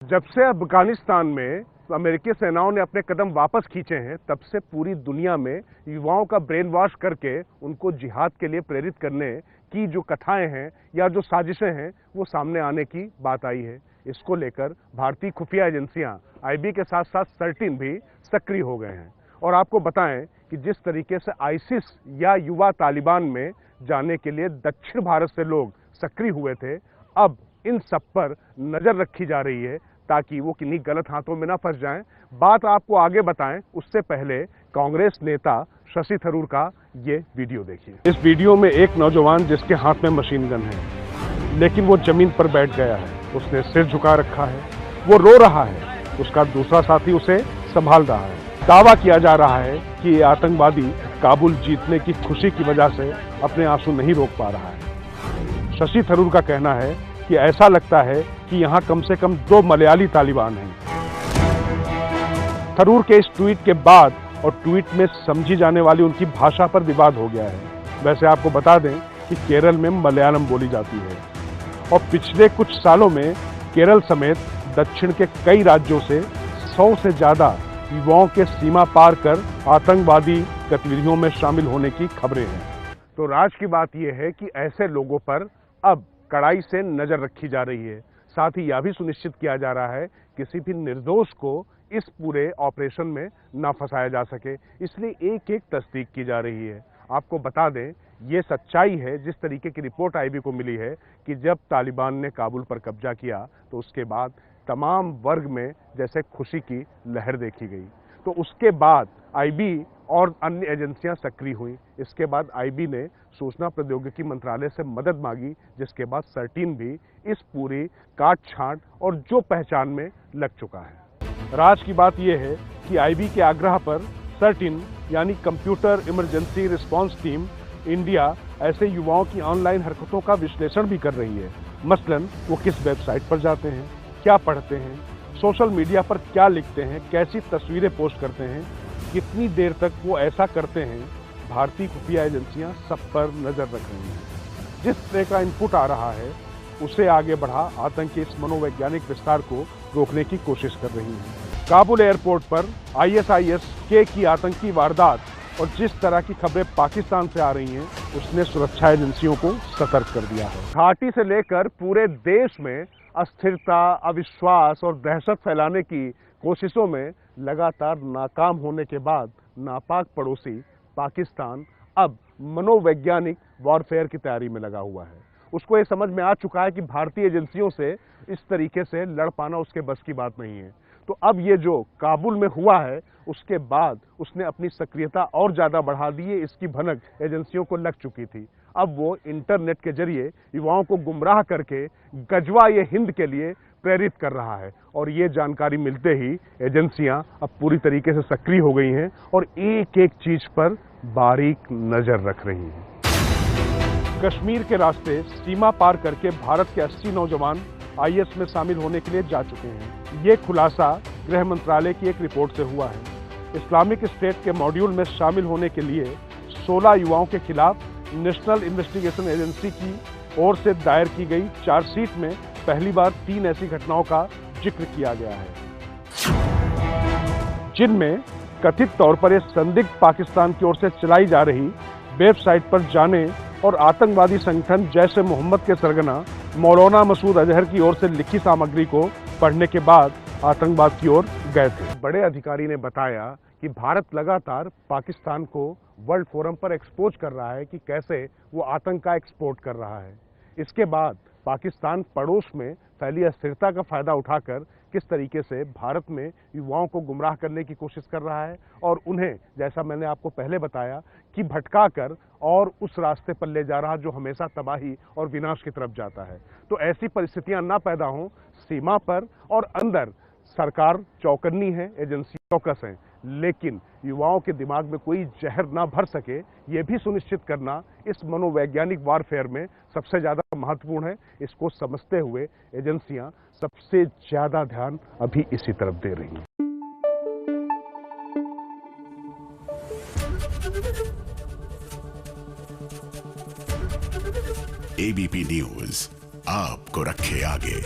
जब से अफगानिस्तान में अमेरिकी सेनाओं ने अपने कदम वापस खींचे हैं, तब से पूरी दुनिया में युवाओं का ब्रेन वॉश करके उनको जिहाद के लिए प्रेरित करने की जो कथाएं हैं या जो साजिशें हैं, वो सामने आने की बात आई है। इसको लेकर भारतीय खुफिया एजेंसियां आईबी के साथ साथ सर्टिन भी सक्रिय हो गए हैं। और आपको बताएं कि जिस तरीके से आईसिस या युवा तालिबान में जाने के लिए दक्षिण भारत से लोग सक्रिय हुए थे, अब इन सब पर नजर रखी जा रही है ताकि वो किन्हीं गलत हाथों में ना फंस जाएं। बात आपको आगे बताएं उससे पहले कांग्रेस नेता शशि थरूर का ये वीडियो देखिए। इस वीडियो में एक नौजवान जिसके हाथ में मशीन गन है, लेकिन वो जमीन पर बैठ गया है, उसने सिर झुका रखा है, वो रो रहा है, उसका दूसरा साथी उसे संभाल रहा है। दावा किया जा रहा है कि ये आतंकवादी काबुल जीतने की खुशी की वजह से अपने आंसू नहीं रोक पा रहा है। शशि थरूर का कहना है कि ऐसा लगता है कि यहाँ कम से कम 2 मलयाली तालिबान हैं। थरूर के इस ट्वीट के बाद और ट्वीट में समझी जाने वाली उनकी भाषा पर विवाद हो गया है। वैसे आपको बता दें कि केरल में मलयालम बोली जाती है और पिछले कुछ सालों में केरल समेत दक्षिण के कई राज्यों से 100 से ज्यादा युवाओं के सीमा पार कर आतंकवादी गतिविधियों में शामिल होने की खबरें हैं। तो राज की बात यह है कि ऐसे लोगों पर अब कड़ाई से नजर रखी जा रही है। साथ ही यह भी सुनिश्चित किया जा रहा है किसी भी निर्दोष को इस पूरे ऑपरेशन में ना फंसाया जा सके, इसलिए एक एक तस्दीक की जा रही है। आपको बता दें, ये सच्चाई है जिस तरीके की रिपोर्ट आईबी को मिली है कि जब तालिबान ने काबुल पर कब्जा किया तो उसके बाद तमाम वर्ग में जैसे खुशी की लहर देखी गई। तो उसके बाद आईबी और अन्य एजेंसियां सक्रिय हुई। इसके बाद आईबी ने सूचना प्रौद्योगिकी मंत्रालय से मदद मांगी, जिसके बाद सर्टिन भी इस पूरी काट छांट और जो पहचान में लग चुका है। राज की बात यह है कि आईबी के आग्रह पर सर्टिन यानी computer emergency response team India ऐसे युवाओं की ऑनलाइन हरकतों का विश्लेषण भी कर रही है। मसलन वो किस वेबसाइट पर जाते हैं, क्या पढ़ते हैं, सोशल मीडिया पर क्या लिखते हैं, कैसी तस्वीरें पोस्ट करते हैं, कितनी देर तक वो ऐसा करते हैं। भारतीय खुफिया एजेंसियां सब पर नजर रख रही हैं। जिस तरह का इनपुट आ रहा है उसे आगे बढ़ा आतंक के इस मनोवैज्ञानिक विस्तार को रोकने की कोशिश कर रही हैं। काबुल एयरपोर्ट पर ISIS-K की आतंकी वारदात और जिस तरह की खबरें पाकिस्तान से आ रही हैं, उसने सुरक्षा एजेंसियों को सतर्क कर दिया है। घाटी से लेकर पूरे देश में अस्थिरता, अविश्वास और दहशत फैलाने की कोशिशों में लगातार नाकाम होने के बाद नापाक पड़ोसी पाकिस्तान अब मनोवैज्ञानिक वॉरफेयर की तैयारी में लगा हुआ है। उसको ये समझ में आ चुका है कि भारतीय एजेंसियों से इस तरीके से लड़ पाना उसके बस की बात नहीं है। तो अब ये जो काबुल में हुआ है, उसके बाद उसने अपनी सक्रियता और ज्यादा बढ़ा दी है। इसकी भनक एजेंसियों को लग चुकी थी। अब वो इंटरनेट के जरिए युवाओं को गुमराह करके गजवा ये हिंद के लिए प्रेरित कर रहा है। और ये जानकारी मिलते ही एजेंसियां अब पूरी तरीके से सक्रिय हो गई हैं और एक एक चीज पर बारीक नजर रख रही हैं। कश्मीर के रास्ते सीमा पार करके भारत के 80 नौजवान IS में शामिल होने के लिए जा चुके हैं। ये खुलासा गृह मंत्रालय की एक रिपोर्ट से हुआ है। इस्लामिक स्टेट के मॉड्यूल में शामिल होने के लिए 16 युवाओं के खिलाफ नेशनल इन्वेस्टिगेशन एजेंसी की ओर से दायर की गई चार्जशीट में पहली बार 3 ऐसी घटनाओं का जिक्र किया गया है, जिनमें कथित तौर पर यह संदिग्ध पाकिस्तान की ओर से चलाई जा रही वेबसाइट पर जाने और आतंकवादी संगठन जैश ए मोहम्मद के सरगना मौलाना मसूद अजहर की ओर से लिखी सामग्री को पढ़ने के बाद आतंकवाद की ओर गए थे। बड़े अधिकारी ने बताया कि भारत लगातार पाकिस्तान को वर्ल्ड फोरम पर एक्सपोज कर रहा है कि कैसे वो आतंक का एक्सपोर्ट कर रहा है। इसके बाद पाकिस्तान पड़ोस में फैली अस्थिरता का फायदा उठाकर किस तरीके से भारत में युवाओं को गुमराह करने की कोशिश कर रहा है और उन्हें, जैसा मैंने आपको पहले बताया, कि भटकाकर और उस रास्ते पर ले जा रहा जो हमेशा तबाही और विनाश की तरफ जाता है। तो ऐसी परिस्थितियां ना पैदा हों, सीमा पर और अंदर सरकार चौकन्नी है, एजेंसी चौकस हैं, लेकिन युवाओं के दिमाग में कोई जहर ना भर सके, ये भी सुनिश्चित करना इस मनोवैज्ञानिक वारफेयर में सबसे ज्यादा महत्वपूर्ण है। इसको समझते हुए एजेंसियां सबसे ज्यादा ध्यान अभी इसी तरफ दे रही हैं। ABP न्यूज आपको रखे आगे।